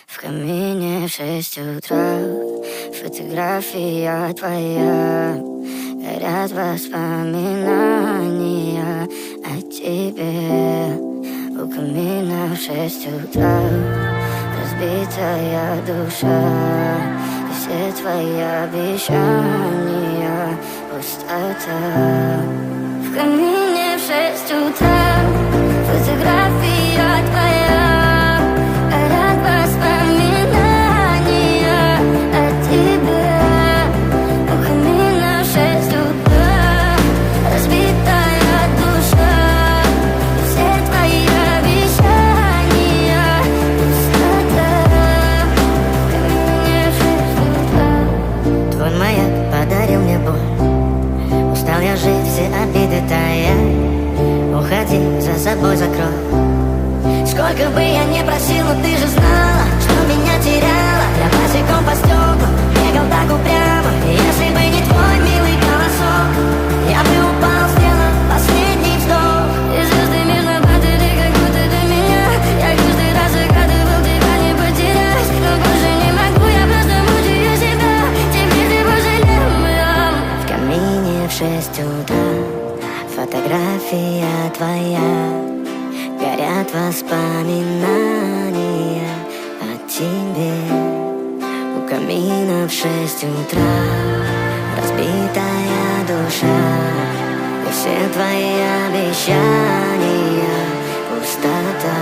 В камине в 6 утра, фотография твоя, горят воспоминания о тебе. У камина в 6 утра, разбитая душа, и все твои обещания пустота. В камине в 6 утра, фотография твоя, горят воспоминания о тебе. У камина в 6 утра, разбитая душа, все твои обещания пустота. В камине в 6 утра. Твой маяк подарил мне боль, устал я жить, все обиды тая. Уходи, за собой закрой. Сколько бы я не просил, но ты же знала, что меня теряла. Я босиком по стеклам бегал так упрямо. Если бы не твой милый голосок, я бы упал, сделал последний вздох. И звезды между падали, как будто до меня. Я каждый раз загадывал тебя не потерять, но больше не могу, я просто мучаю себя. Теперь ты пожалел меня. В камине в 6 утра, фотография твоя, горят воспоминания о тебе. У камина в 6 утра, разбитая душа, и все твои обещания пустота.